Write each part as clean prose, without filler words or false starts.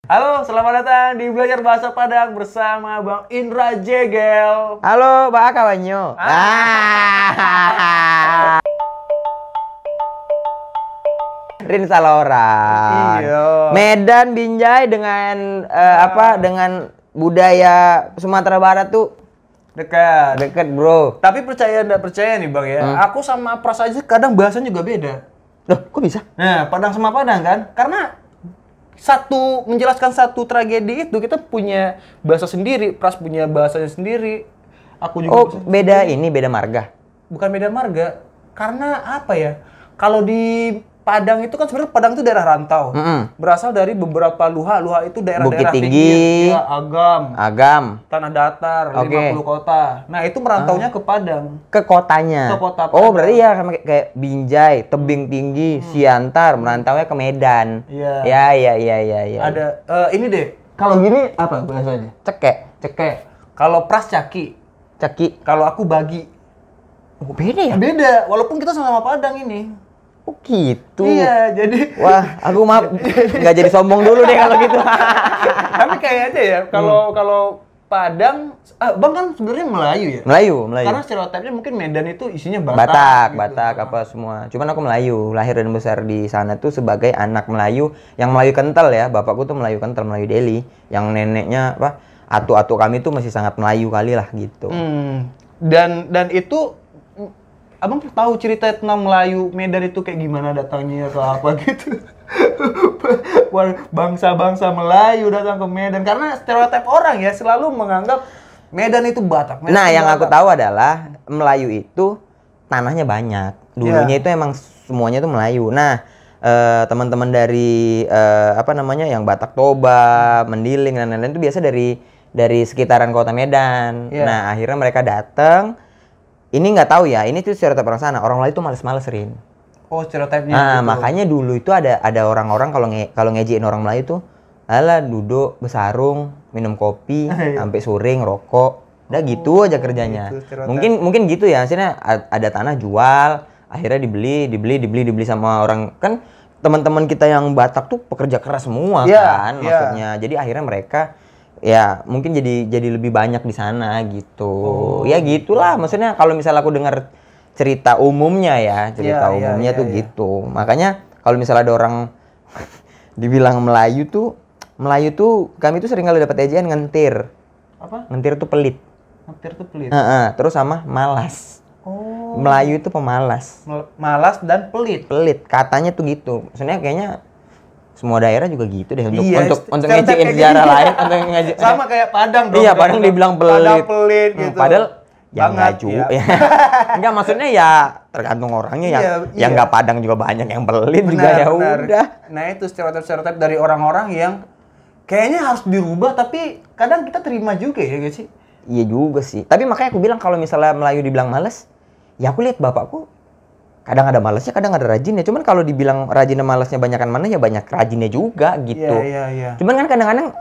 Halo, selamat datang di Belajar Bahasa Padang bersama Bang Indra Jegel. Halo, Mbak kawanyo. Rin salah orang. Iya. Medan Binjai dengan dengan budaya Sumatera Barat tuh Dekat. deket, bro. Tapi percaya nggak percaya nih Bang ya, aku sama Pras aja kadang bahasanya juga beda. Loh, kok bisa? Nah, Padang sama Padang kan? Karena menjelaskan satu tragedi itu kita punya bahasa sendiri, Pras punya bahasanya sendiri. Aku juga Oh, bahasa beda sendiri. ini, beda marga. Bukan beda marga. Karena apa ya? Kalau di Padang itu kan sebenarnya Padang itu daerah rantau. Berasal dari beberapa luha. Luha itu daerah-daerah Bukit pinggir. Tinggi. Ya, Agam, Agam Tanah Datar, Oke. 50 kota. Nah, itu merantaunya ke Padang. ke kotanya. Ke kota Oh, Padang. berarti ya sama kayak Binjai, Tebing Tinggi, Siantar, merantaunya ke Medan. Iya. Ya. Ada ini deh. Kalau gini apa bahasanya? Cekek, Cekek. Kalau Pras caki. ceki. Kalau aku bagi. Oh, beda ya? Beda, walaupun kita sama-sama Padang ini. Oh, gitu. Iya, jadi Wah, aku maaf nggak jadi sombong dulu deh kalau gitu. tapi kayaknya ya kalau Padang, Bang kan sebenarnya Melayu ya. Melayu. Karena stereotipnya mungkin Medan itu isinya Batak. Batak, gitu. Batak apa semua. Cuman aku Melayu, lahir dan besar di sana tuh sebagai anak Melayu yang Melayu kental ya. Bapakku tuh Melayu kental, Melayu Delhi. Yang neneknya atu-atu kami tuh masih sangat Melayu kali lah gitu. Dan itu Abang tahu cerita tentang Melayu Medan itu kayak gimana datangnya atau apa gitu. Bangsa-bangsa Melayu datang ke Medan karena stereotip orang ya selalu menganggap Medan itu Batak. Medan Nah, itu yang aku Batak. tahu adalah Melayu itu tanahnya banyak. Dulunya itu emang semuanya itu Melayu. Nah, teman-teman dari yang Batak Toba, Mendiling dan lain-lain itu biasa dari sekitaran kota Medan. Iya. Nah, akhirnya mereka datang. Ini nggak tahu ya, ini tuh stereotip orang sana. Orang Melayu itu males-males, Rin. Oh, stereotipnya Nah, gitu. makanya dulu itu ada orang-orang kalau ngejein orang Melayu tuh, alah duduk besarung, minum kopi, sampai sore ngerokok. Udah gitu aja kerjanya. gitu stereotip. Mungkin gitu ya, maksudnya ada tanah jual, akhirnya dibeli sama orang. Kan teman-teman kita yang Batak tuh pekerja keras semua Iya, kan, iya. maksudnya. Jadi akhirnya mereka ya mungkin jadi lebih banyak di sana gitu. Ya gitulah, maksudnya kalau misalnya aku dengar cerita umumnya ya, umumnya tuh gitu. Makanya kalau misalnya ada orang dibilang Melayu tuh kami tuh sering kali dapat ejean ngentir. Apa? Ngentir tuh pelit. Hampir tuh pelit. Terus sama malas. Oh. Melayu itu pemalas. Malas dan pelit. Pelit, katanya tuh gitu. Maksudnya kayaknya semua daerah juga gitu deh untuk Iya, untuk stereotip ngecekin kayak sejarah gitu. lain, untuk Sama kayak Padang dong. Iya, Padang dibilang pelit. Padang pelit gitu. Padahal ya Banget, enggak juga. ya. Enggak, maksudnya ya tergantung orangnya ya. Iya, Yang iya. enggak Padang juga banyak yang pelit juga ya Benar. udah. Nah, itu stereotip-stereotip dari orang-orang yang kayaknya harus dirubah tapi kadang kita terima juga ya guys sih. Iya juga sih. Tapi makanya aku bilang kalau misalnya Melayu dibilang males, ya aku lihat bapakku kadang ada malesnya, kadang ada rajinnya. Cuman kalau dibilang rajin dan malesnya banyakan mana ya banyak rajinnya juga gitu. Iya. Cuman kan kadang-kadang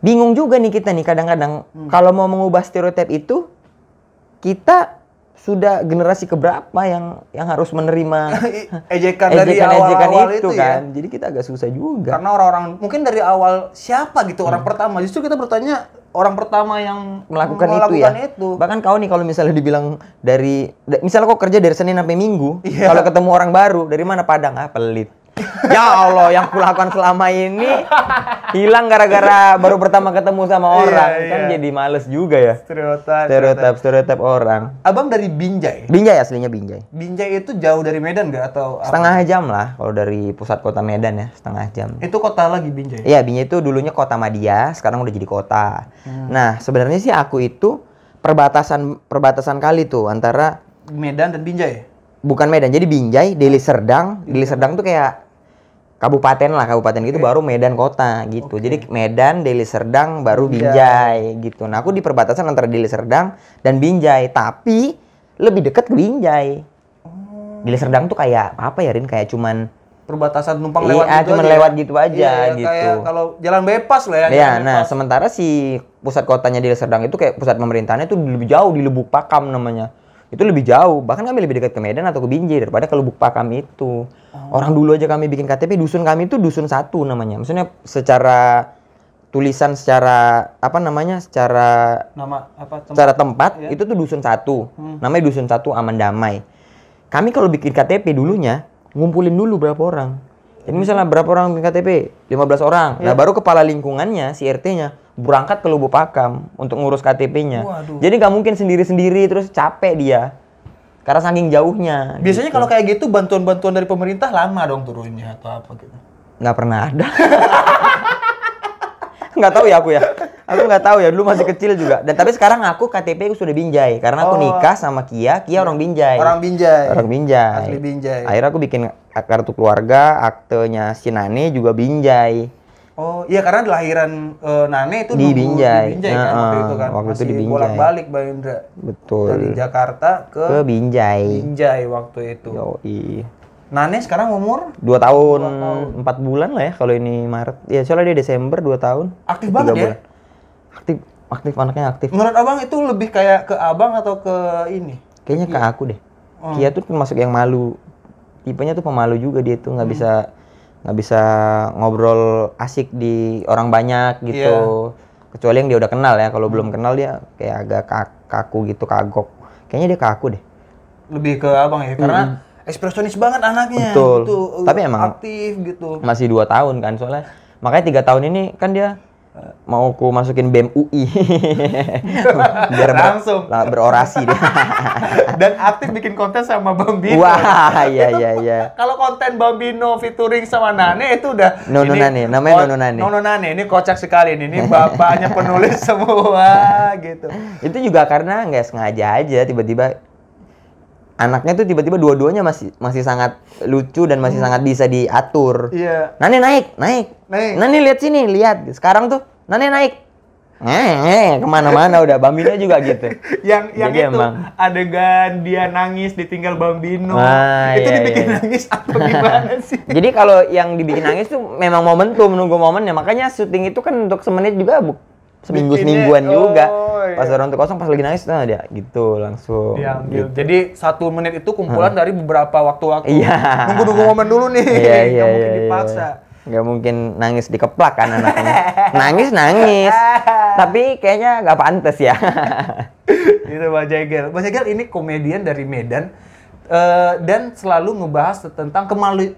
bingung juga nih kita nih kadang-kadang kalau mau mengubah stereotip itu kita sudah generasi keberapa yang harus menerima Ejekan dari awal-awal itu kan. ya. Jadi kita agak susah juga. Karena orang-orang mungkin dari awal siapa gitu orang pertama. Justru kita bertanya orang pertama yang melakukan itu. Bahkan kau nih kalau misalnya dibilang misalnya kau kerja dari Senin sampai Minggu, Iya. kalau ketemu orang baru dari mana Padang, pelit. Ya Allah, yang kulakukan selama ini hilang gara-gara baru pertama ketemu sama orang. Iya, Kan iya. jadi males juga ya. Stereotip. Orang. Abang dari Binjai. Binjai, aslinya Binjai. Binjai itu jauh dari Medan nggak atau apa? Setengah jam lah kalau dari pusat kota Medan ya, setengah jam. Itu kota lagi Binjai. Iya, Binjai itu dulunya kota Madia, sekarang udah jadi kota. Nah, sebenarnya sih aku itu perbatasan kali tuh antara Medan dan Binjai. bukan Medan, jadi Binjai, Deli Serdang. Deli Serdang tuh kayak kabupaten gitu, baru Medan kota gitu. Jadi Medan, Deli Serdang, baru Binjai gitu. Nah, aku di perbatasan antara Deli Serdang dan Binjai, tapi lebih dekat ke Binjai. Deli Serdang tuh kayak apa ya, Rin? Kayak cuman Perbatasan numpang lewat iya, gitu cuman aja. lewat gitu aja Iya, gitu. Kayak kalau jalan bebas lah ya. Iya, jalan nah bebas. sementara si pusat kotanya Deli Serdang itu kayak pusat pemerintahannya tuh lebih jauh di Lubuk Pakam namanya. Itu lebih jauh, bahkan kami lebih dekat ke Medan atau ke Binjai daripada ke Lubuk Pakam itu. Orang dulu aja kami bikin KTP, dusun kami itu dusun 1 namanya. Maksudnya secara tulisan, secara apa namanya, secara tempat ya. itu tuh dusun 1. Namanya dusun 1 Aman Damai. Kami kalau bikin KTP dulunya ngumpulin dulu berapa orang. Jadi misalnya berapa orang bikin KTP? 15 orang. Nah, baru kepala lingkungannya, si RT-nya berangkat ke Lubuk Pakam untuk ngurus KTP-nya. Jadi nggak mungkin sendiri-sendiri terus capek dia. Karena saking jauhnya. Biasanya kalau kayak gitu bantuan-bantuan dari pemerintah lama dong turunnya atau apa gitu. Nggak pernah ada. Nggak tahu ya aku ya. Aku nggak tahu ya, dulu masih kecil juga. Dan tapi sekarang aku KTP aku sudah Binjai karena aku nikah sama Kia orang Binjai. Orang Binjai. Asli Binjai. Akhirnya aku bikin kartu keluarga, aktenya si Nane juga Binjai. Oh, iya karena lahiran Nane itu di Binjai. Di Binjai kan waktu itu kan. Waktu itu di Masih Binjai. bolak-balik Bang Indra. Betul. Dari Jakarta ke Binjai. Binjai waktu itu. Yoi. Nane sekarang umur 2 tahun, 4 bulan lah ya kalau ini Maret. Ya soalnya dia Desember 2 tahun. Aktif banget ya? Aktif anaknya aktif. Menurut Abang itu lebih kayak ke Abang atau ke ini? Kayaknya ke aku deh. Kia tuh termasuk yang malu. Tipenya tuh pemalu juga dia tuh nggak bisa ngobrol asik di orang banyak gitu. Kecuali yang dia udah kenal ya. Kalau belum kenal dia kayak agak kaku gitu, kagok. Kayaknya dia ke aku deh. Lebih ke Abang ya karena ekspresionis banget anaknya. Betul. Gitu, tapi emang aktif gitu. Masih 2 tahun kan soalnya. Makanya 3 tahun ini kan dia mau aku masukin BEM UI. Biar langsung berorasi dia. Dan aktif bikin konten sama Bambino. Wah, iya. Kalau konten Bambino featuring sama Nane itu udah Nono Nane, namanya Nono Nane. Nono Nane, ini kocak sekali nih. Ini bapaknya penulis semua gitu. Itu juga karena nggak sengaja aja tiba-tiba anaknya tuh tiba-tiba dua-duanya masih sangat lucu dan masih sangat bisa diatur. Iya. Nane naik. Nane lihat sini, lihat. Sekarang tuh Nane naik. Kemana-mana udah. Bambino juga gitu. yang jadi itu emang adegan dia nangis ditinggal Bambino. Itu iya, dibikin nangis atau gimana sih? Jadi kalau yang dibikin nangis tuh memang momentum, nunggu momennya. Makanya syuting itu kan untuk semenit juga semingguan juga. Pas orang tuh kosong, pas lagi nangis, nah dia gitu langsung. Diambil. Gitu. Jadi 1 menit itu kumpulan dari beberapa waktu-waktu. Iya. Nunggu momen dulu nih. Iya, Nggak mungkin dipaksa. Nggak mungkin nangis dikeplak kan anaknya. nangis. Tapi kayaknya nggak pantas ya. Itu Bang Jegel. Bang Jegel ini komedian dari Medan. Dan selalu ngebahas tentang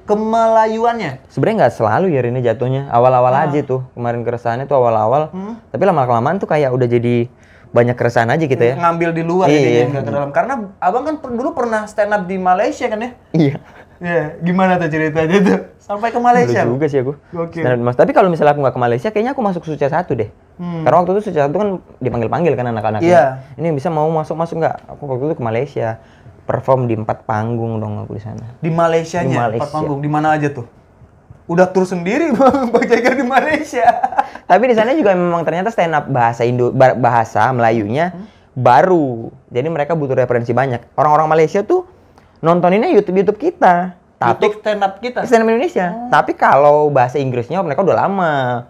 kemelayuannya. Sebenarnya nggak selalu ya ini jatuhnya. Awal-awal aja tuh. Kemarin keresahannya tuh awal-awal. Tapi lama-kelamaan tuh kayak udah jadi banyak keresahan aja gitu ya. Ngambil di luar ini nggak ke dalam. Karena Abang kan dulu pernah stand up di Malaysia kan ya? Iya. Iya, gimana tuh ceritanya tuh? Sampai ke Malaysia. Dulu juga sih aku. Oke. Mas, tapi kalau misalnya aku nggak ke Malaysia, kayaknya aku masuk Suca 1 deh. Karena waktu itu Suca 1 kan dipanggil-panggil kan anak-anaknya. Iya. Ini bisa mau masuk nggak? Aku waktu itu ke Malaysia. Perform di 4 panggung dong aku di sana. Di Malaysianya, Di 4 Malaysia. panggung. Di mana aja tuh? Udah tur sendiri Bang Jegel di Malaysia. Tapi di sana juga memang ternyata stand up bahasa Melayunya baru. Jadi mereka butuh referensi banyak. Orang-orang Malaysia tuh nontoninnya YouTube kita. Tapi YouTube stand up kita. stand up Indonesia. Tapi kalau bahasa Inggrisnya mereka udah lama.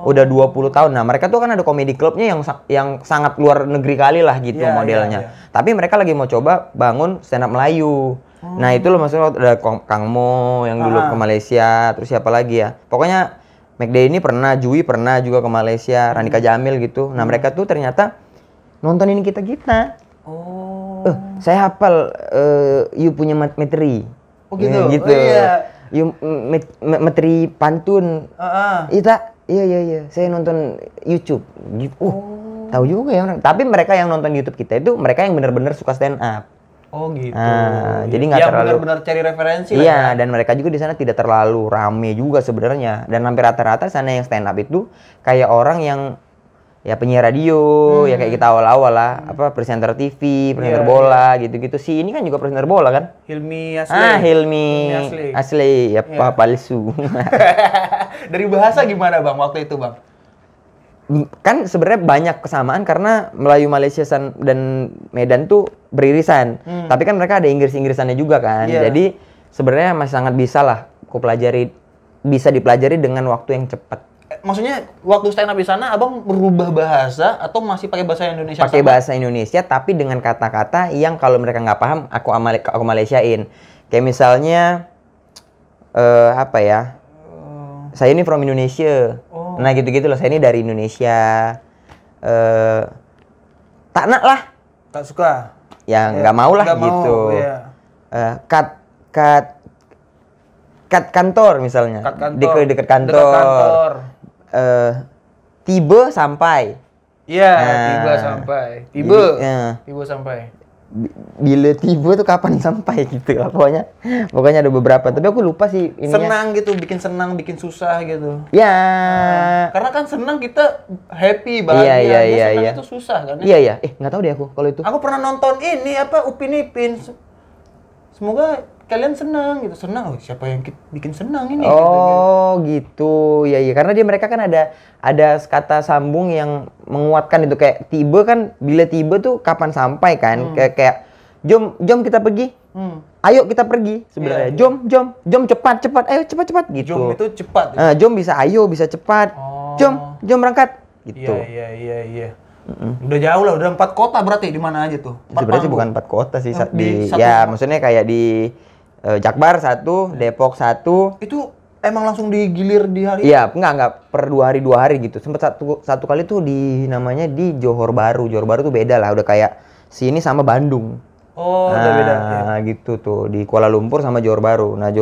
Udah 20 tahun. Nah, mereka tuh kan ada comedy clubnya yang sangat luar negeri kali lah gitu modelnya. Tapi mereka lagi mau coba bangun stand up Melayu. Nah, itu loh maksudnya ada Kang Mo yang dulu ke Malaysia, terus siapa lagi ya? Pokoknya McDay ini pernah, Jui pernah juga ke Malaysia, Randika Jamil gitu. Nah, mereka tuh ternyata nontonin kita. Saya hafal you punya materi. Oh gitu. Gitu. You materi pantun. Iya. Saya nonton YouTube. Gitu. Tahu juga ya orang. Tapi mereka yang nonton YouTube kita itu mereka yang benar-benar suka stand up. Oh gitu. Jadi nggak terlalu. benar-benar cari referensi. Iya, dan mereka juga di sana tidak terlalu rame juga sebenarnya. Dan hampir rata-rata sana yang stand up itu kayak orang yang ya penyiar radio, ya kayak kita awal-awal lah, presenter TV, presenter bola, gitu-gitu. Si ini kan juga presenter bola kan? Hilmi Asli. Hilmi Asli, ya palsu. Dari bahasa gimana Bang waktu itu Bang? Kan sebenarnya banyak kesamaan karena Melayu Malaysia dan Medan tuh beririsan. Tapi kan mereka ada Inggris-Inggrisannya juga kan. Jadi sebenarnya masih sangat bisa lah bisa dipelajari dengan waktu yang cepat. maksudnya waktu stand up di sana abang berubah bahasa atau masih pakai bahasa Indonesia? Pakai sama? bahasa Indonesia tapi dengan kata-kata yang kalau mereka nggak paham aku Malaysiain. Kayak misalnya apa ya? Saya ini from Indonesia. Nah gitu-gitu loh. Saya ini dari Indonesia. Tak nak lah. Tak suka. Ya nggak mau lah Nggak gitu. mau, iya. Kat kantor misalnya. Kat kantor. Dekat kantor. Dekat kantor. Tiba sampai. Iya, Nah, tiba sampai. Tiba. jadi, ya. Tiba sampai. Bila tiba tuh kapan sampai gitu lah. Pokoknya ada beberapa. Tapi aku lupa sih ininya. Senang gitu, bikin susah gitu. Ya. Karena kan senang kita happy, bahagia. Senang itu susah kan? Iya. Nggak tahu deh aku kalau itu. Aku pernah nonton ini Upin Ipin. Semoga kalian senang gitu. Senang, siapa yang bikin senang ini? Oh gitu. Iya. Karena mereka kan ada kata sambung yang menguatkan itu, kayak tiba kan, bila tiba tuh kapan sampai kan? Kayak jom kita pergi. Ayo kita pergi sebenarnya. Iya. Jom cepat. Ayo cepat gitu. Jom itu cepat. Jom bisa ayo, bisa cepat. Jom berangkat gitu. Iya. Udah jauh lah, udah 4 kota berarti, di mana aja tuh? Sebenarnya sih bukan 4 kota sih, satu. maksudnya kayak di Jakbar 1, Depok 1. Itu emang langsung digilir di hari? Iya, enggak per 2 hari gitu. Sempet satu kali tuh namanya di Johor Bahru. Johor Bahru tuh beda lah, udah kayak sini sama Bandung. Oh, udah beda. Nah, gitu tuh, di Kuala Lumpur sama Johor Bahru. Nah,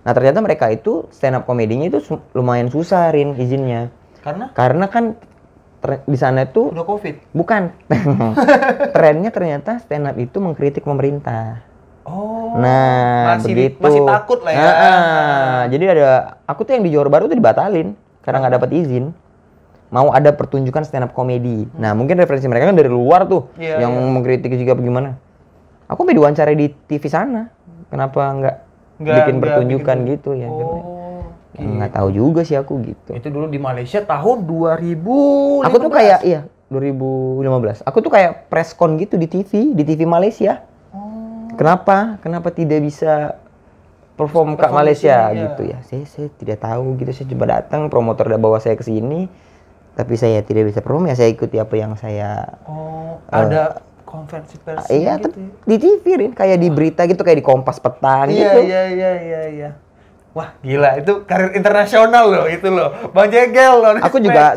ternyata mereka itu stand up komedinya itu lumayan susah Rin izinnya. Karena kan di sana itu udah Covid. Bukan. Trennya ternyata stand up itu mengkritik pemerintah. Oh. Nah, begitu. Masih takut lah ya. Jadi aku tuh yang di Johor Bahru tuh dibatalin karena nggak dapat izin. Mau ada pertunjukan stand up komedi. Nah, mungkin referensi mereka kan dari luar tuh, yang mengkritik juga bagaimana. Aku sampai diwawancara di TV sana. Kenapa nggak bikin pertunjukan gitu ya? Nggak tahu juga sih aku gitu. Itu dulu di Malaysia tahun 2015. Aku tuh kayak 2015. Aku tuh kayak press con gitu di TV Malaysia. Kenapa tidak bisa perform ke Malaysia gitu ya? Saya tidak tahu gitu. Saya coba datang, promotor udah bawa saya ke sini, tapi saya tidak bisa perform ya. Saya ikuti apa yang saya. Ada konferensi pers. Iya, gitu ya? di TV Rin, kayak di berita gitu, kayak di Kompas Petang gitu. Iya. Wah, gila, itu karir internasional loh, itu loh. Bang Jegel loh.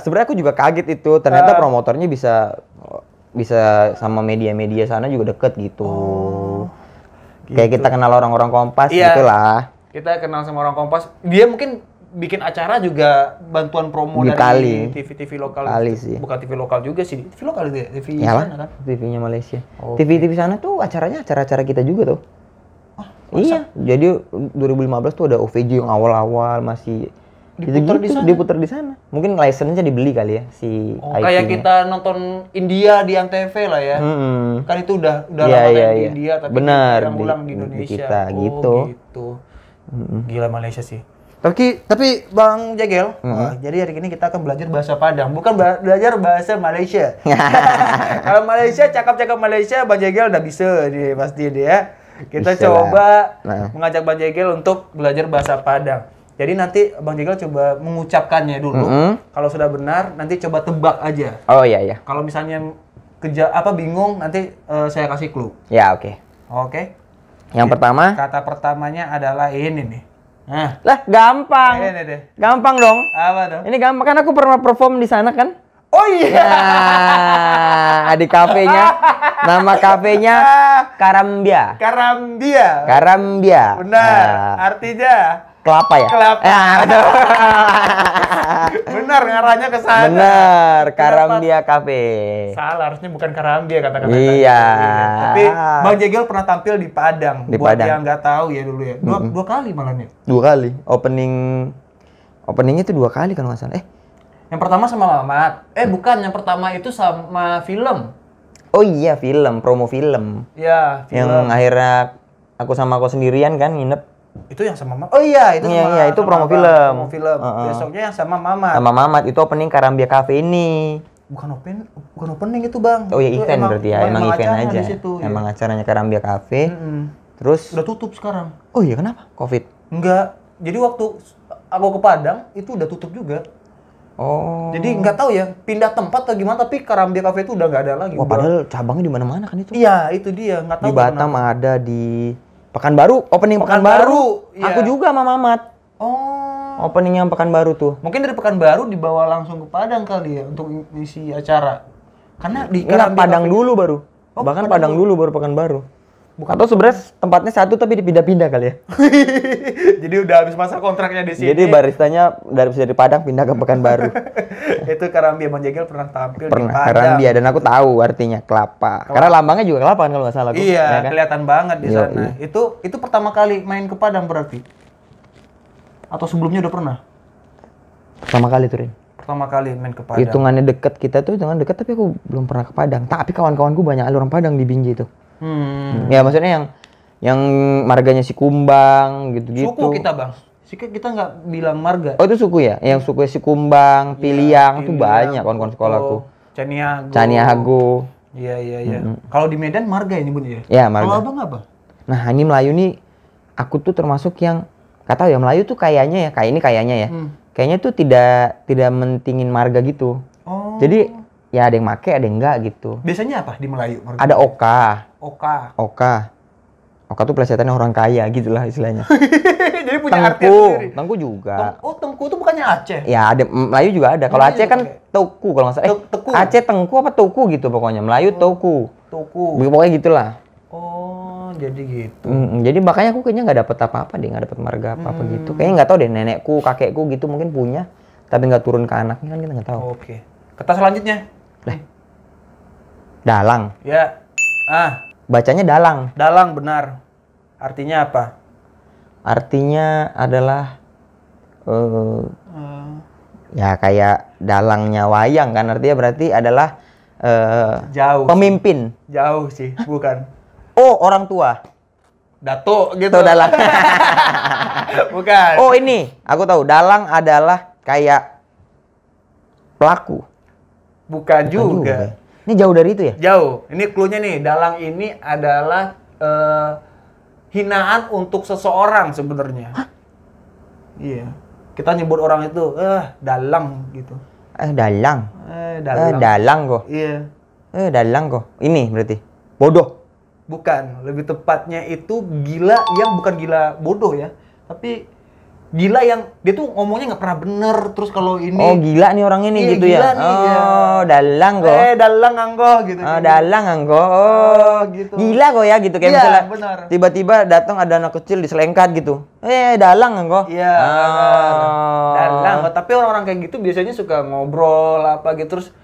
Sebenarnya aku juga kaget itu. Ternyata promotornya bisa sama media-media sana juga deket gitu. Kayak kita kenal orang-orang Kompas gitulah. Kita kenal sama orang Kompas. Dia mungkin bikin acara juga bantuan promo dari TV-TV lokal. Sih. Bukan TV lokal juga sih. TV lokal itu ya? TV sana kan? TV-nya Malaysia. TV sana tuh acaranya acara-acara kita juga tuh. Iya, jadi 2015 tuh ada OVJ yang awal-awal masih diputar di sana. Mungkin license-nya dibeli kali ya si IP-nya. Kayak kita nonton India di Antv lah ya. Kan itu udah lama di India tapi yang ulang di Indonesia. Di kita gitu. Gila Malaysia sih. Tapi Bang Jegel, jadi hari ini kita akan belajar bahasa Padang, bukan belajar bahasa Malaysia. Kalau Malaysia, cakap-cakap Malaysia, Bang Jegel udah bisa pasti dia. Kita coba mengajak Bang Jegel untuk belajar bahasa Padang. Jadi nanti Bang Jegel coba mengucapkannya dulu. Kalau sudah benar, nanti coba tebak aja. Oh iya. Kalau misalnya bingung, nanti saya kasih clue. Ya, oke. Oke. Yang pertama? Kata pertamanya adalah ini nih. Nah. Lah, gampang. Ini deh. Gampang dong. Apa dong? Ini gampang, kan aku pernah perform di sana kan? Oh iya. Nah, di kafenya. Nama kafenya Karambia. Benar. Artinya kelapa ya? Kelapa. Betul. Benar, ngarahnya ke sana. Benar, Karambia Cafe. Salah, harusnya bukan Karambia kata-kata. Iya. Tapi Bang Jegel pernah tampil di Padang. Buat yang nggak tahu ya dulu ya. Dua kali malahnya. 2 kali. Openingnya itu 2 kali kan nggak salah. Yang pertama sama Mamat. Bukan, yang pertama itu sama film. Oh iya, promo film. Iya, film. Yang akhirnya aku sama aku sendirian kan nginep. Itu yang sama Mamat. Oh iya, itu Iya, itu promo film. Promo film. Besoknya yang sama Mamat. Sama Mamat, itu opening Karambia Cafe ini. Bukan opening itu, Bang. Oh iya, event berarti ya. Emang event aja. Emang acaranya Karambia Cafe. Terus udah tutup sekarang. Oh iya, kenapa? Covid? Enggak. Jadi waktu aku ke Padang itu udah tutup juga. Oh. Jadi nggak tahu ya pindah tempat atau gimana, tapi Karambia Cafe itu udah nggak ada lagi. Wah, padahal cabangnya di mana-mana kan itu. Iya, itu dia. Nggak tahu Di Batam ada, di Pekanbaru, opening Pekanbaru. Iya. Aku juga sama Mamat. Oh. Opening yang Pekanbaru tuh. Mungkin dari Pekanbaru dibawa langsung ke Padang kali ya untuk ngisi acara. Karena di Enggak, Karambia Padang Cafe- dulu baru. Oh, Bahkan Padang Padang dulu baru Pekanbaru. Atau sebenarnya tempatnya satu tapi dipindah-pindah kali ya. Jadi udah habis masa kontraknya di sini. Jadi baristanya dari Padang pindah ke Pekanbaru. Itu Karambia Bang Jegel pernah tampil di Pernah Padang. Karambia, dan aku tahu artinya kelapa. Karena lambangnya juga kelapa kan kalau nggak salah. Iya, ya kan? kelihatan banget di Iya, sana. iya. Itu pertama kali main ke Padang berarti? Atau sebelumnya udah pernah? Pertama kali tuh, Rin. Pertama kali main ke Padang. Hitungannya deket, kita tuh hitungan deket, tapi aku belum pernah ke Padang. Tapi kawan-kawanku banyak orang Padang di Binjai tuh. Ya maksudnya yang marganya si Kumbang gitu-gitu. Suku kita, Bang. Kita nggak bilang marga. Oh, itu suku ya? Yang suku si Kumbang, Piliang tuh banyak kawan-kawan sekolahku. Caniago. Caniago. Iya. Kalau di Medan marga ini Bun ya? Ya, marga. Kalau Abang apa? Nah, ini Melayu nih, aku tuh termasuk yang, kata ya Melayu tuh kayaknya ya, kayaknya ya. Kayaknya tuh tidak mentingin marga gitu. Oh. Jadi ya ada yang make, ada yang enggak gitu. Biasanya apa di Melayu? Marga? Ada Oka. Oka tuh plesetannya orang kaya gitulah istilahnya. Jadi punya arti sendiri. Tengku juga. Tengku itu bukannya Aceh? Ya ada, Melayu juga ada. Kalau Aceh kan Teuku kalau nggak salah. Teku. Aceh Tengku apa Teuku gitu pokoknya. Melayu Teuku. Tuku. Pokoknya gitulah. Oh, jadi gitu. Jadi makanya aku kayaknya nggak dapet apa-apa deh, nggak dapet marga apa-apa gitu. Kayaknya nggak tahu deh, nenekku, kakekku gitu mungkin punya, tapi nggak turun ke anaknya kan kita nggak tahu. Oke. Kata selanjutnya. Dalang. Ya. Bacanya dalang. Dalang benar. Artinya apa? Artinya adalah ya kayak dalangnya wayang kan, artinya berarti adalah Jauh. pemimpin. Jauh sih, bukan. Oh, orang tua. Dato gitu. Itu dalang. Bukan. Oh, ini aku tahu, dalang adalah kayak pelaku. Bukan juga. Ini jauh dari itu ya? Jauh. Ini clue-nya nih. Dalang ini adalah hinaan untuk seseorang sebenarnya. Iya. Kita nyebut orang itu dalang gitu. Dalang. Dalang. Dalang kok. Iya. Dalang kok. Ini berarti bodoh. Bukan, lebih tepatnya itu gila yang bukan gila bodoh ya, tapi gila yang dia tuh ngomongnya nggak pernah bener, terus kalau ini Oh, gila nih orang ini iya, gitu gila ya. nih, Oh, dalang kok. dalang anggo gitu. Dalang anggo. Oh, gitu. Gila kok ya gitu kayak Iya, misalnya benar. tiba-tiba datang ada anak kecil diselengkat gitu. Dalang anggo. Iya, dalang. Tapi orang-orang kayak gitu biasanya suka ngobrol apa gitu, terus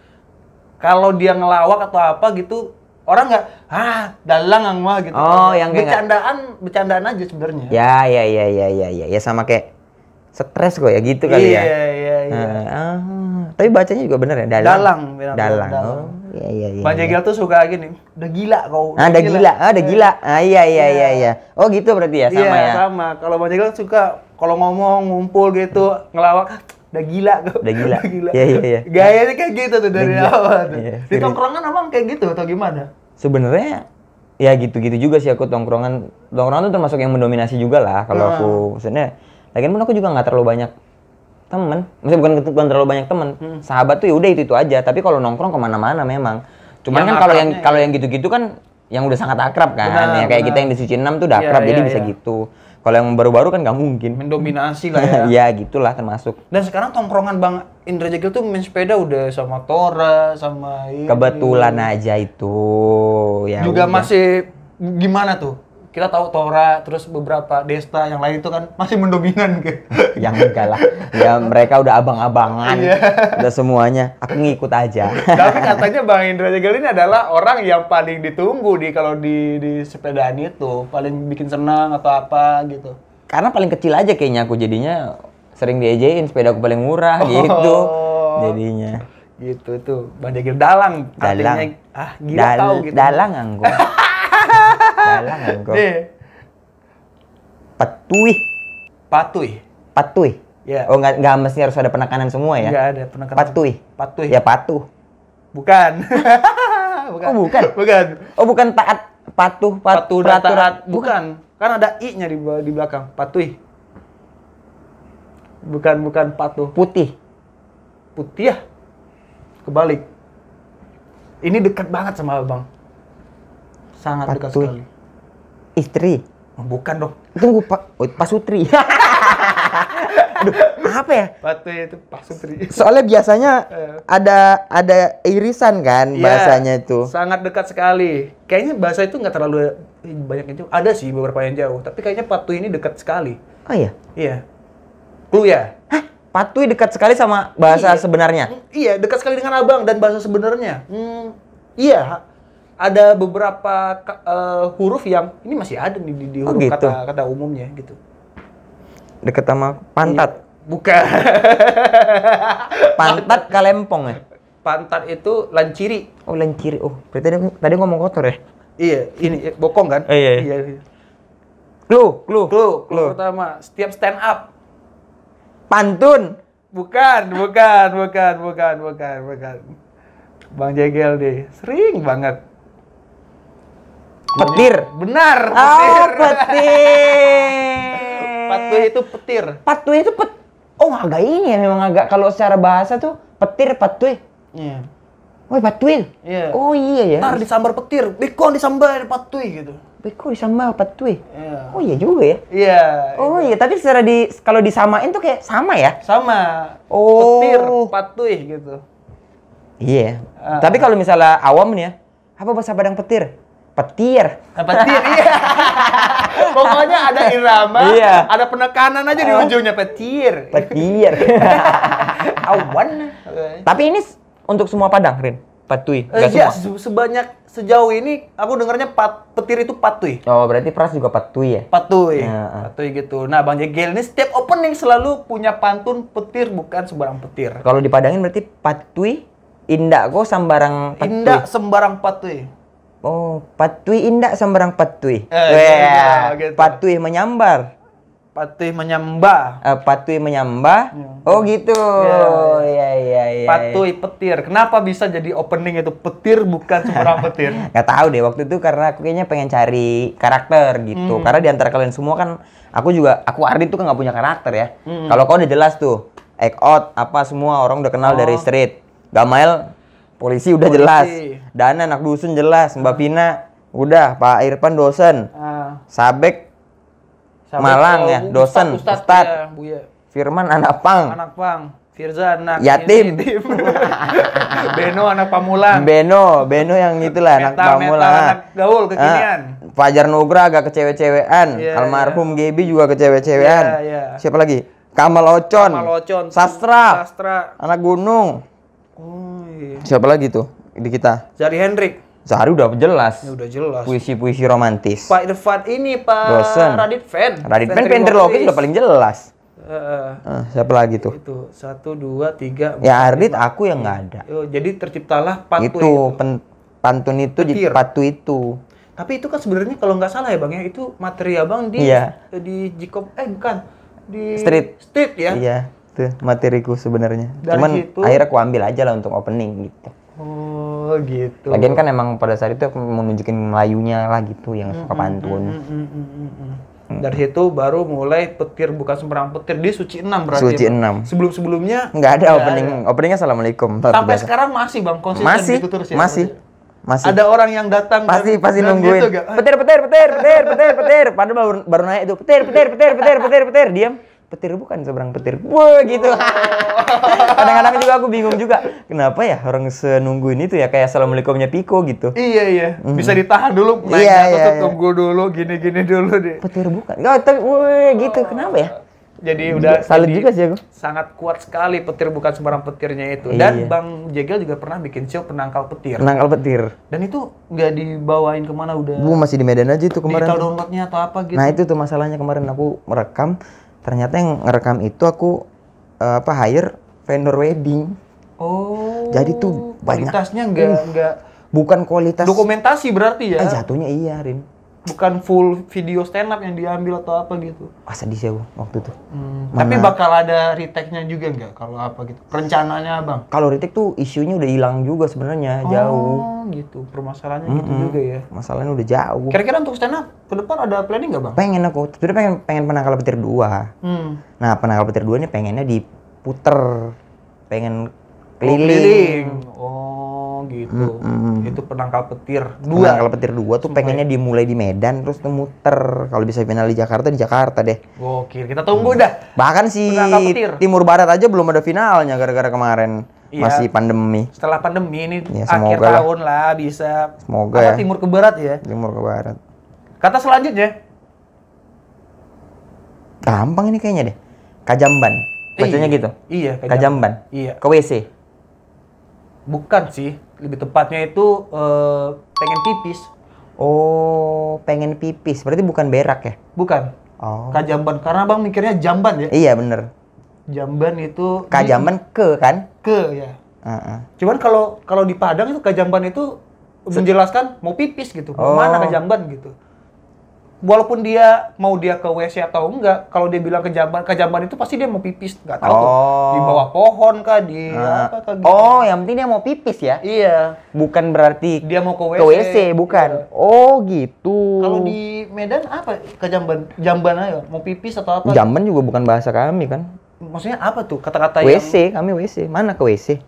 kalau dia ngelawak atau apa gitu, orang nggak, dalang anggo gitu. Oh, yang kayak bercandaan aja sebenarnya. Ya sama kayak stres kok ya gitu kali ya. Iya. Tapi bacanya juga bener ya, dalang. Dalang. Oh, iya. Bang Jegel tuh suka gini, udah gila kau. Udah gila. Iya. Oh gitu berarti ya, sama iya, ya. sama. Kalau Bang Jegel suka kalau ngomong ngumpul gitu, ngelawak, udah gila kau. Udah gila. Iya. Gayanya kayak gitu tuh dari awal tuh. Iya, Di tongkrongan abang kayak gitu atau gimana? Sebenarnya ya gitu-gitu juga sih aku tongkrongan tuh termasuk yang mendominasi juga lah kalau aku maksudnya. Lagian pun aku juga nggak terlalu banyak temen, maksudnya bukan terlalu banyak temen. Sahabat tuh ya udah itu aja. Tapi kalau nongkrong kemana-mana memang. Cuman kan kalau yang gitu-gitu kan yang udah sangat akrab kan. Yang kayak kita yang di Suci 6 tuh udah akrab, jadi bisa gitu. Kalau yang baru-baru kan nggak mungkin. Mendominasi lah ya. Ya gitulah termasuk. Dan sekarang tongkrongan Bang Indra Jegel tuh main sepeda udah sama Tora, sama ini. Kebetulan aja itu. Ya juga udah. masih gimana tuh? Kita tahu Tora, terus beberapa Desta yang lain itu kan masih mendominan gitu. Yang enggak lah. Ya mereka udah abang-abangan. Udah semuanya. Aku ngikut aja. Tapi katanya Bang Indra Jegel ini adalah orang yang paling ditunggu kalau di sepedaan itu, paling bikin senang atau apa gitu. Karena paling kecil aja kayaknya aku jadinya sering diejein sepeda aku paling murah gitu. Jadinya. Gitu tuh. Bang Jegel dalang. Artinya gila tahu gitu. Dalang anggo. Dalang anggo. Patuh. Ya. Oh enggak mesti harus ada penekanan semua ya? Enggak ada penekanan. Patuh. Ya patuh. Bukan. Oh bukan. Bukan. Oh bukan taat, patuh, peraturan. Bukan. Kan ada i-nya di belakang. Patuh. Bukan patuh. Putih. putih ya. Kebalik. Ini dekat banget sama abang. Sangat dekat Patuy. sekali. Istri. Oh, bukan dong. Tunggu Pak Sutri. Aduh, apa ya? Patuy itu Pak Sutri. Soalnya biasanya ada irisan kan Iya, bahasanya itu. sangat dekat sekali. Kayaknya bahasa itu nggak terlalu banyak yang jauh. Ada sih beberapa yang jauh, tapi kayaknya patuy ini dekat sekali. Oh iya. Iya. Clue ya? Hah? Patuy dekat sekali sama bahasa sebenarnya. Iya, dekat sekali dengan abang dan bahasa sebenarnya. Iya. Ada beberapa huruf yang ini masih ada nih di huruf gitu. kata umumnya gitu. Dekat sama pantat. Bukan. Pantat kalempong ya. Pantat itu lanciri. Oh, lenciri. Oh, berarti tadi ngomong kotor ya? Iya, ini bokong kan? Iya. Iya. Clue. Clue pertama, setiap stand up. Pantun. Bukan. Bang Jegel deh, sering banget. Petir. Benar, Oh, petir. petir. Patuy itu petir. Patuy itu Oh, agak ini ya, memang agak kalau secara bahasa tuh petir patuy. Iya. Oh, patuy. Iya. Oh iya ya. Ntar disambar petir, beko disambar patuy gitu. Beko disambal patuy. Iya. Oh iya juga ya. Iya. Oh iya, tapi secara kalau disamain tuh kayak sama ya? Sama. Oh. Petir, patuy gitu. Iya. Tapi kalau misalnya awam nih ya, apa bahasa Padang petir? Petir. Petir, iya. Pokoknya ada irama, Iya. ada penekanan aja di ujungnya petir. Petir. Awan. Tapi ini untuk semua Padang, Rin. Patuy. Nggak Iya, semua. sejauh ini aku dengarnya petir itu patuy. Oh, berarti Pras juga patuy ya? Patuy. Ya. Patuy gitu. Nah, Bang Jegel ini setiap opening selalu punya pantun petir bukan sembarang petir. Kalau dipadangin berarti patuy, indak kok sambarang patuy. Indah sembarang patuy. Oh, patuy indak sambarang patuy. Iya, gitu. Patuy menyambar. Patuy menyembah. Patuy menyambah. Oh gitu. Iya. Patuy petir. Kenapa bisa jadi opening itu petir bukan sembarang petir? Gak tahu deh, waktu itu karena aku kayaknya pengen cari karakter gitu. Karena di antara kalian semua kan aku Ardi tuh kan nggak punya karakter ya. Kalau kau udah jelas tuh, act out apa semua orang udah kenal dari street. Gamail polisi udah jelas. Dana anak dusun jelas. Mbak Vina udah. Pak Irfan dosen. Sabek Malang ya, dosen, Ustad. Ya, Buya. Firman anak pang. Anak pang. Firza anak Yatim. Beno anak pamulang. Beno yang itulah anak pamulang. Anak gaul kekinian. Fajar Nugra agak kecewek-cewekan. Iya, Almarhum Gebi juga kecewek-cewekan. Iya. Siapa lagi? Kamal Ocon. Sastra. Anak gunung. Oh iya. Siapa lagi tuh di kita? Zari Hendrik. Zahari udah jelas. Ya udah jelas. Puisi-puisi romantis. Pak Irfan ini Pak Dosen. Radit Fan. Radit Fan ventriloquist udah paling jelas. Siapa lagi tuh? Itu 1, 2, 3. Ya Ardit aku yang nggak ada. Jadi terciptalah patuy Itu pantun itu jadi Petir. patu itu. Tapi itu kan sebenarnya kalau nggak salah ya Bang ya, itu materi Abang di Iya. di Jikom bukan di Street. ya. Iya, tuh materiku sebenarnya. Dari Cuman situ- akhirnya aku ambil aja lah untuk opening gitu. Oh gitu. Lagian kan emang pada saat itu aku mau nunjukin Melayunya lah gitu yang suka pantun. Dari situ baru mulai petir bukan sembarang petir di Suci 6 berarti. Suci Bang. 6. Sebelum-sebelumnya Nggak ada opening. Openingnya Assalamualaikum. sampai sekarang masih Bang konsisten Masih, gitu terus ya. masih. Ada orang yang datang Pasti dan nungguin. gitu, nggak? Petir. Padahal baru naik itu. Petir. Diam. Petir bukan seberang petir. Wah gitu. Kadang-kadang juga aku bingung juga. Kenapa ya orang senungguin itu ya kayak Assalamualaikumnya Piko gitu. Iya. Bisa ditahan dulu, naik Iya, atas iya, tuh, iya. tunggu dulu, gini-gini dulu deh. Petir bukan. Enggak, tapi wah gitu. Kenapa ya? Jadi udah Salut jadi juga sih aku. sangat kuat sekali petir bukan sembarang petirnya itu. Iya. Dan Bang Jegel juga pernah bikin show penangkal petir. Penangkal petir. Dan itu nggak dibawain kemana udah Gue masih di Medan aja tuh kemarin. digital downloadnya atau apa gitu. Nah itu tuh masalahnya kemarin aku merekam. Ternyata yang ngerekam itu aku hire vendor wedding. Oh. Jadi tuh banyak. Kualitasnya nggak Bukan kualitas. dokumentasi berarti ya. Jatuhnya iya, Rin. Bukan full video stand up yang diambil atau apa gitu. Wah sedih sih aku waktu itu. Tapi bakal ada retake-nya juga nggak kalau apa gitu? Rencananya Bang? Kalau retake tuh isunya udah hilang juga sebenarnya jauh. Oh gitu, permasalahannya gitu juga ya. Masalahnya udah jauh. Kira-kira untuk stand up ke depan ada planning nggak Bang? Pengen aku, sebenarnya pengen penangkal petir 2. Nah penangkal petir 2 ini pengennya diputer. Pengen keliling. Oh, gitu. Mm-mm. Itu penangkal petir 2. Penangkal petir 2 tuh pengennya dimulai di Medan terus tuh muter. Kalau bisa final di Jakarta deh. Gokil, kita tunggu dah. Bahkan si Penangkal petir. Timur Barat aja belum ada finalnya gara-gara kemarin masih pandemi. Setelah pandemi ini Ya, akhir semoga lah. tahun lah bisa. Semoga Apa ya. timur ke barat ya. Timur ke Barat. Kata selanjutnya. Gampang ini kayaknya deh. Kajamban. Bacanya Iya. gitu. Iya, Kajamban. Iya. Ke WC. Bukan sih, lebih tepatnya itu pengen pipis. Oh, pengen pipis. Berarti bukan berak ya? Bukan. Oh. Kajamban, karena Bang mikirnya jamban ya. Iya, bener. Jamban itu Kajamban ke kan? ke ya. Heeh. Cuman kalau di Padang itu kajamban itu menjelaskan mau pipis gitu. Mau Oh. mana kajamban gitu. Walaupun dia mau dia ke WC atau enggak, kalau dia bilang kajamban itu pasti dia mau pipis, nggak tahu tuh. Di bawah pohon kah, di apa kah gitu. Oh, yang penting dia mau pipis ya? Iya. Bukan berarti Dia mau ke WC. ke WC, bukan? Iya. Oh, gitu. Kalau di Medan apa? Kajamban, jamban aja. Mau pipis atau apa? Jamban juga bukan bahasa kami kan? Maksudnya apa tuh kata-kata WC, kami WC. Mana ke WC?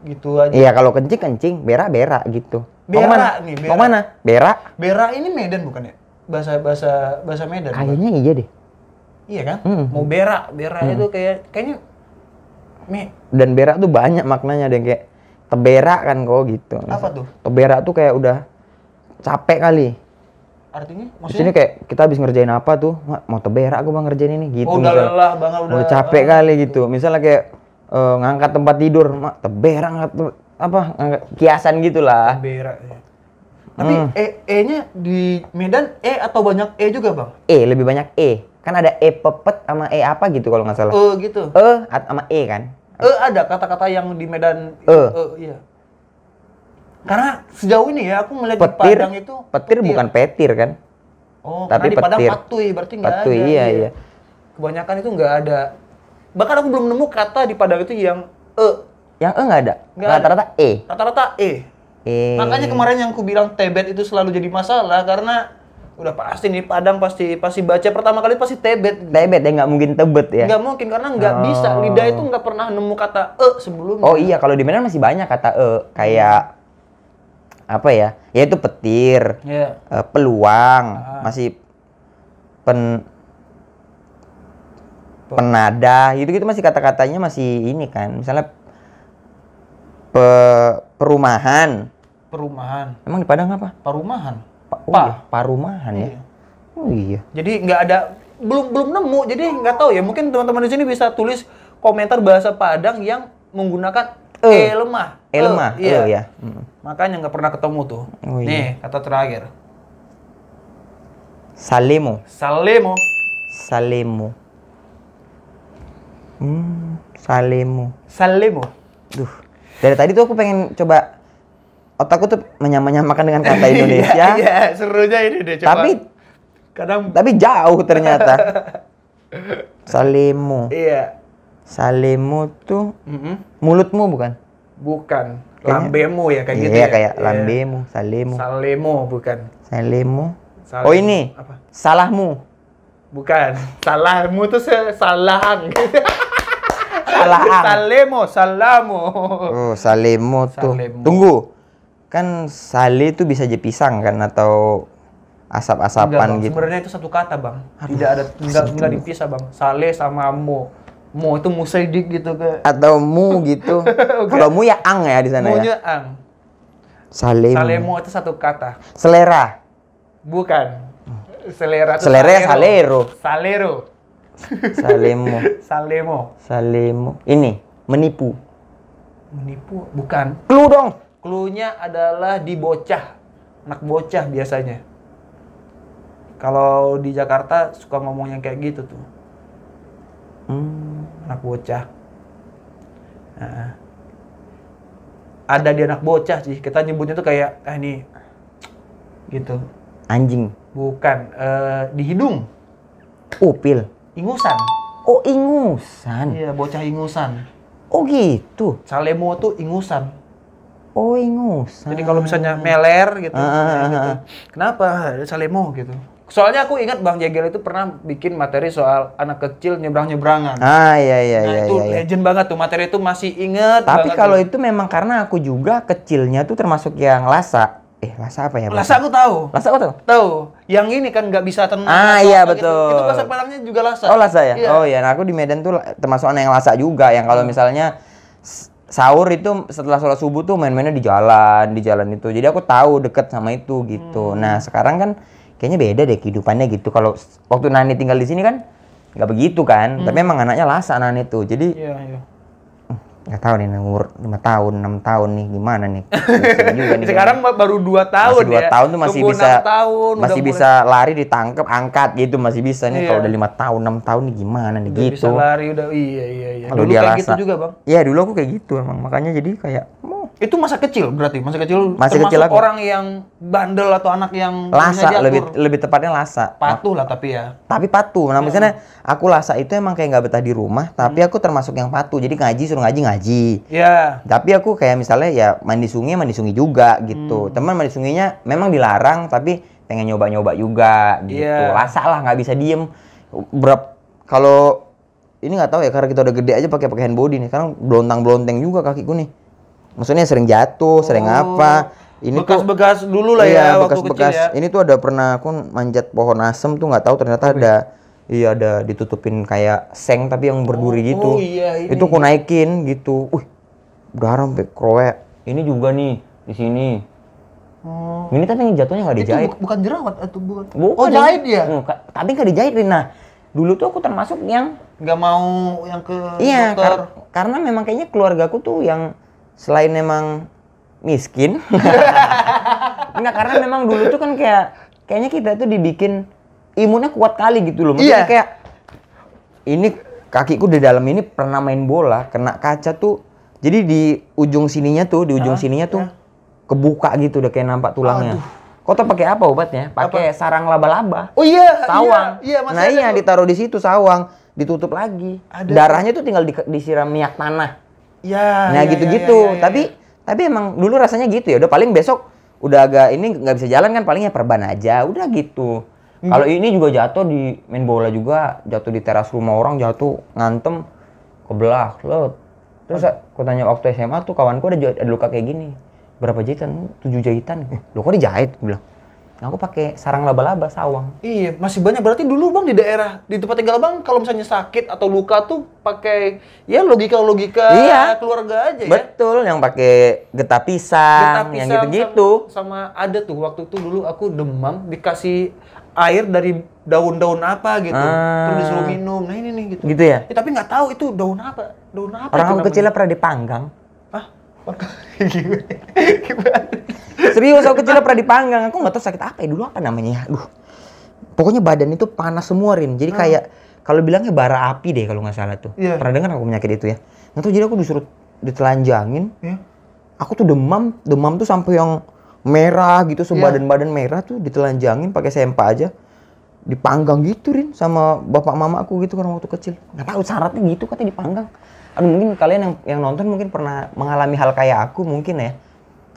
yang gitu aja? Iya, kalau kencing, berak gitu. Mau Berak mana? nih, Mau mana? Berak? Berak ini Medan bukan ya? Bahasa Medan. bukan? Kayaknya iya deh. Iya kan? Hmm. Mau berak itu kayaknya Dan berak tuh banyak maknanya deh, kayak teberak kan kok gitu. Apa tuh? Teberak tuh kayak udah capek kali. Artinya Di sini kayak kita habis ngerjain apa tuh, mau teberak aku bang ngerjain ini gitu. oh, udah misalnya. lelah banget udah. Udah capek kali gitu. Misalnya kayak ngangkat tempat tidur, teberak ngangkat kiasan gitulah. Berak. Ya. Tapi E-nya di Medan atau banyak juga, Bang? Lebih banyak Kan ada pepet sama apa gitu kalau nggak salah. Gitu. Sama kan. Ada kata-kata yang di Medan iya. Karena sejauh ini ya aku melihat di Padang itu petir bukan petir kan? Oh, tapi karena di Padang petir. patuy, berarti nggak ada. Patuy, iya. Kebanyakan itu nggak ada. Bahkan aku belum nemu kata di Padang itu yang Yang nggak ada. Nggak ada. Rata-rata Rata-rata Makanya kemarin yang aku bilang Tebet itu selalu jadi masalah karena udah pasti nih Padang pasti baca pertama kali pasti Tebet. Tebet ya, nggak mungkin Tebet ya. Nggak mungkin karena nggak bisa, lidah itu nggak pernah nemu kata sebelumnya. Oh iya, kalau di Medan masih banyak kata kayak apa ya? Ya itu petir, Iya. peluang, masih penada, gitu masih kata-katanya masih ini kan. Misalnya perumahan. Perumahan. Emang di Padang apa? Perumahan. Iya, parumahan ya. Iya. Oh iya. Jadi nggak ada, belum nemu. Jadi nggak tahu ya. Mungkin teman-teman di sini bisa tulis komentar bahasa Padang yang menggunakan lemah. Lemah. Iya. Ya. Makanya nggak pernah ketemu tuh. Oh, iya. Nih kata terakhir. Salemo. Salemo. Salemo. Duh. Dari tadi tuh aku pengen coba, otakku tuh menyamakan dengan kata Indonesia. Iya, serunya ini deh coba. Tapi jauh ternyata. Salemo. Iya. Salemo tuh mulutmu bukan? Bukan. Lambemu ya kayak gitu. Iya, ya. kayak lambemu, salemo. Salemo bukan. Salemo. Salemo. Oh ini. Apa? Salahmu. Bukan. Salahmu tuh salahan. Salahan. Salemo, salamo. Oh, salemo tuh. Salemo. Tunggu. Kan sale itu bisa jadi pisang kan atau asap-asapan gitu. Sebenarnya itu satu kata, Bang. Tidak ada enggak dipisah, Bang. Sale sama mo. Mo itu musedik gitu ke. Atau mu gitu. Kalau mu ya ang ya di sana ya. Munya ang. Salemo. Salemo itu satu kata. Selera. Bukan. Selera itu Selera ya salero. Salero. Salemo. Salemo. Salemo. Ini menipu. Menipu bukan. Clue dong. Cluenya adalah di bocah. Anak bocah biasanya. Kalau di Jakarta suka ngomong yang kayak gitu tuh. Anak bocah. Nah. Ada di anak bocah sih. Kita nyebutnya tuh kayak ini gitu. Anjing. Bukan. Di hidung. Upil. Ingusan. Oh, ingusan. Iya, bocah ingusan. Oh gitu. Salemo tuh ingusan. Oh, ingusan. Jadi kalau misalnya meler gitu, gitu. Kenapa? Ada Salemo gitu. Soalnya aku ingat Bang Jegel itu pernah bikin materi soal anak kecil nyebrang-nyebrangan. Ah iya Nah, itu legend banget tuh, materi itu masih inget Tapi banget. kalau itu memang karena aku juga kecilnya tuh termasuk yang Lasa. Lasa apa ya? Lasa aku tahu. Lasa aku tahu. Tahu. Yang ini kan nggak bisa tenang. Iya gitu. betul. Itu bahasa Padangnya juga Lasa. Oh Lasa ya? Iya. Oh iya, nah aku di Medan tuh termasuk anak yang Lasa juga. Yang kalau misalnya sahur itu setelah sholat subuh tuh main-mainnya di jalan itu. Jadi aku tahu deket sama itu gitu. Nah sekarang kan kayaknya beda deh kehidupannya gitu. Kalau waktu Nani tinggal di sini kan nggak begitu kan. Tapi emang anaknya Lasa Nani tuh. Jadi Iya. nggak tahu nih umur 5 tahun, 6 tahun nih gimana nih. Pusing juga nih. Sekarang baru 2 tahun masih 2 tahun tuh masih Tunggu bisa 6 tahun, masih udah bisa lari ditangkap angkat gitu masih bisa nih. Iya. Kalau udah 5 tahun 6 tahun nih gimana nih udah gitu. bisa lari udah iya. Kalau Dulu dia kayak Lasa. gitu juga, Bang. Iya, dulu aku kayak gitu emang. Makanya jadi kayak Itu masa kecil berarti, masa kecil Masih termasuk kecil aku. orang yang bandel atau anak yang Lasa bisa diatur. lebih tepatnya Lasa. Patuh lah tapi ya. Tapi patuh. Nah, misalnya aku Lasa itu emang kayak nggak betah di rumah, tapi aku termasuk yang patuh. Jadi ngaji suruh ngaji. Ya. Tapi aku kayak misalnya ya mandi sungai juga gitu. Teman mandi sungainya memang dilarang, tapi pengen nyoba-nyoba juga gitu. Iya. Lasa lah nggak bisa diem. Kalau ini nggak tahu ya karena kita udah gede aja pakai hand body nih. Sekarang blontang-blonteng juga kakiku nih. Maksudnya sering jatuh, sering apa. Ini bekas-bekas dulu lah iya, ya waktu kecil ya. Ini tuh ada pernah aku manjat pohon asem tuh nggak tahu ternyata ada ditutupin kayak seng tapi yang berduri gitu. Oh iya ini. Itu aku naikin gitu. Garam sampai kroek. Ini juga nih di sini. Oh. Ini tapi jatuhnya nggak dijahit. Itu bukan jerawat atau bukan? Bukan, Oh, jahit dia. Tapi nggak dijahit, Rin. Nah, dulu tuh aku termasuk yang Nggak mau yang ke iya, dokter. karena memang kayaknya keluargaku tuh yang selain memang miskin. Enggak, karena memang dulu tuh kan kayaknya kita tuh dibikin imunnya kuat kali gitu loh. Maksudnya kayak ini kakiku di dalam ini pernah main bola, kena kaca tuh. Jadi di ujung sininya tuh, kebuka gitu udah kayak nampak tulangnya. Kau tau pakai apa obatnya? Pakai sarang laba-laba. Oh iya, Sawang. Iya, nah iya ditaruh di situ sawang, ditutup lagi. Darahnya tuh tinggal disiram minyak tanah. Ya. Nah gitu-gitu. Tapi emang dulu rasanya gitu ya. Udah paling besok udah agak ini nggak bisa jalan kan palingnya perban aja. Udah gitu. Kalau ini juga jatuh di main bola juga, jatuh di teras rumah orang, jatuh ngantem kebelah. Terus aku tanya waktu SMA tuh kawanku ada luka kayak gini. Berapa jahitan? 7 jahitan. Loh kok dijahit? Gue bilang. Nah, aku pakai sarang laba-laba sawang. Iya, masih banyak. Berarti dulu Bang di daerah, di tempat tinggal Bang, kalau misalnya sakit atau luka tuh pakai ya logika-logika keluarga aja ya. Betul, yang pakai getah pisang, yang gitu-gitu. Sama ada tuh waktu itu dulu aku demam dikasih air dari daun-daun apa gitu. Terus disuruh minum. Nah ini nih gitu. Gitu ya? Tapi nggak tahu itu daun apa. Daun apa Orang itu aku kecilnya pernah dipanggang. Hah? Gimana? Serius, aku kecilnya pernah dipanggang. Aku nggak tahu sakit apa ya dulu, apa namanya. Pokoknya badan itu panas semua, Rin. Jadi kayak kalau bilangnya bara api deh kalau nggak salah tuh. Iya. Pernah dengar aku penyakit itu ya? Nggak tahu, jadi aku disuruh ditelanjangin. Iya. Aku tuh demam tuh sampai yang merah gitu, sebadan-badan merah tuh ditelanjangin pakai sempa aja. Dipanggang gitu, Rin, sama bapak mama aku gitu kan waktu kecil. Nggak tahu syaratnya gitu katanya dipanggang. Aduh, mungkin kalian yang nonton mungkin pernah mengalami hal kayak aku mungkin ya.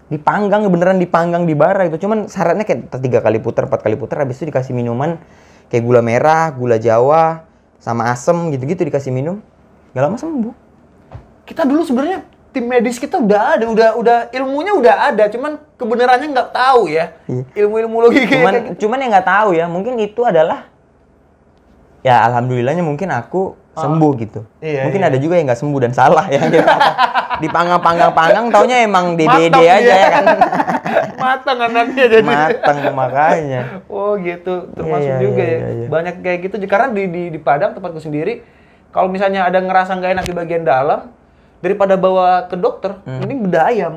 Dipanggang, beneran dipanggang di bara itu. Cuman syaratnya kayak 3 kali putar, 4 kali putar, habis itu dikasih minuman kayak gula merah, gula Jawa, sama asem gitu-gitu dikasih minum. Gak lama sembuh. Kita dulu sebenarnya tim medis kita udah ada, udah ilmunya udah ada, cuman kebenarannya nggak tahu ya. Ilmu-ilmu logika. Cuman yang nggak tahu ya, mungkin itu adalah ya alhamdulillahnya mungkin aku sembuh gitu. Iya, mungkin ada juga yang nggak sembuh dan salah ya. Dipanggang taunya emang DBD aja ya kan. Matang anaknya jadi. Matang makanya. Oh gitu, termasuk Iya, juga iya, ya. iya. Banyak kayak gitu. Karena di Padang tempatku sendiri, kalau misalnya ada ngerasa nggak enak di bagian dalam, daripada bawa ke dokter, mending bedah ayam.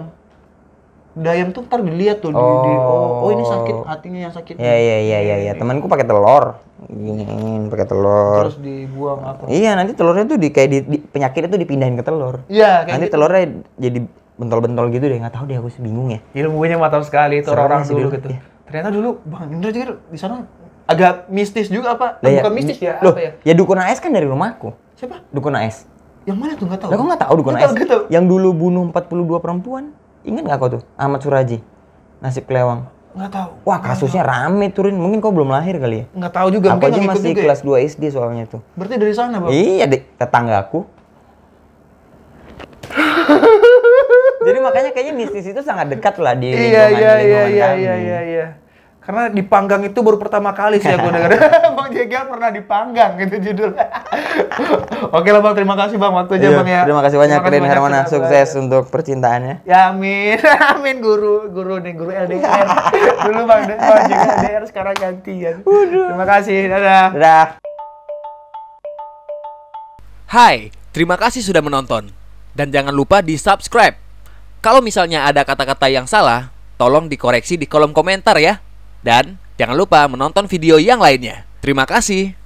Bedah ayam tuh ntar dilihat tuh oh ini sakit, hatinya yang sakit. Iya. Temanku pakai telur. Gini, pakai telur. Terus dibuang apa? Iya, nanti telurnya tuh penyakitnya tuh dipindahin ke telur. Iya, kayak nanti gitu. telurnya jadi bentol-bentol gitu deh, nggak tahu deh, aku sih bingung ya. Ilmunya mantap sekali itu orang-orang Seru dulu sih gitu. dulu, iya. Ternyata dulu Bang Indra juga di sana agak mistis juga apa? Lah, Bukan mistis ya, Loh, apa ya? ya Dukun AS kan dari rumahku. Siapa? Dukun AS. Yang mana tuh nggak tahu. Lah kok nggak tahu Dukun Nggak AS? tahu. Yang dulu bunuh 42 perempuan. Ingat nggak kau tuh? Ahmad Suraji. Nasib Kelewang. Nggak tahu. Wah, kasusnya rame tuh, Rin. Mungkin kau belum lahir kali ya? Nggak tahu juga. Aku Mungkin aja nggak ikut masih juga ya? kelas 2 SD soalnya tuh. Berarti dari sana, Bang? Iya, tetanggaku. Jadi makanya kayaknya mistis itu sangat dekat lah di lingkungan kami. Iya. Karena dipanggang itu baru pertama kali sih aku dengar. Bang Jegel pernah dipanggang gitu judulnya. Oke lah Bang, terima kasih Bang waktunya Bang ya. Terima kasih banyak Rin Hermana, sukses untuk percintaannya. Ya amin. Amin guru nih, guru LDR. Dulu Bang Jegel LDR, sekarang gantian. Terima kasih. Dadah. Dadah. Hai, terima kasih sudah menonton. Dan jangan lupa di-subscribe. Kalau misalnya ada kata-kata yang salah, tolong dikoreksi di kolom komentar ya. Dan jangan lupa menonton video yang lainnya. Terima kasih.